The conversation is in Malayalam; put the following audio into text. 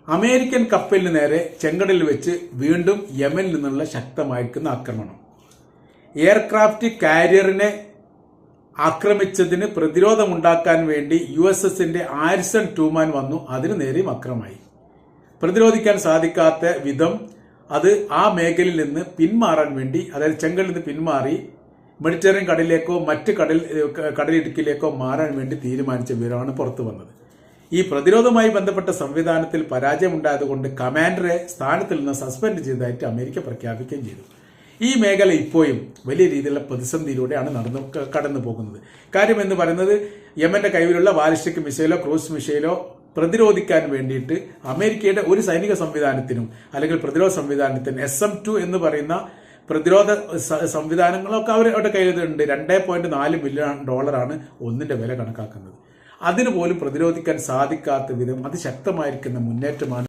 അമേരിക്കൻ കപ്പലിന് നേരെ ചെങ്കടലിൽ വെച്ച് വീണ്ടും യമനിൽ നിന്നുള്ള ശക്തമായിരിക്കുന്ന ആക്രമണം. എയർക്രാഫ്റ്റ് കാരിയറിനെ ആക്രമിച്ചതിന് പ്രതിരോധമുണ്ടാക്കാൻ വേണ്ടി USSന്റെ ആരിസൺ ട്രൂമാൻ വന്നു. അതിനു നേരെയും അക്രമമായി. പ്രതിരോധിക്കാൻ സാധിക്കാത്ത വിധം അത് ആ മേഖലയിൽ നിന്ന് പിന്മാറാൻ വേണ്ടി, അതായത് ചെങ്കടലിൽ നിന്ന് പിന്മാറി മെഡിറ്ററേനിയൻ കടലിലേക്കോ മറ്റ് കടലിടുക്കിലേക്കോ മാറാൻ വേണ്ടി തീരുമാനിച്ച വിവരമാണ് പുറത്തു വന്നത്. ഈ പ്രതിരോധവുമായി ബന്ധപ്പെട്ട സംവിധാനത്തിൽ പരാജയമുണ്ടായതുകൊണ്ട് കമാൻഡറെ സ്ഥാനത്തിൽ നിന്ന് സസ്പെൻഡ് ചെയ്തതായിട്ട് അമേരിക്ക പ്രഖ്യാപിക്കുകയും ചെയ്തു. ഈ മേഖല ഇപ്പോഴും വലിയ രീതിയിലുള്ള പ്രതിസന്ധിയിലൂടെയാണ് കടന്നു പോകുന്നത്. കാര്യം എന്ന് പറയുന്നത്, യമന്റെ കൈവിലുള്ള ബാലിസ്റ്റിക് മിസൈലോ ക്രൂസ് മിസൈലോ പ്രതിരോധിക്കാൻ വേണ്ടിയിട്ട് അമേരിക്കയുടെ ഒരു സൈനിക സംവിധാനത്തിനും അല്ലെങ്കിൽ പ്രതിരോധ സംവിധാനത്തിനും SM-2 എന്ന് പറയുന്ന പ്രതിരോധ സംവിധാനങ്ങളൊക്കെ അവരുടെ കയ്യിലുണ്ട്. $2.4 ബില്യൺ ഒന്നിന്റെ വില കണക്കാക്കുന്നത്. അതിനുപോലും പ്രതിരോധിക്കാൻ സാധിക്കാത്ത വിധം അതിശക്തമായിരിക്കുന്ന മുന്നേറ്റമാണ്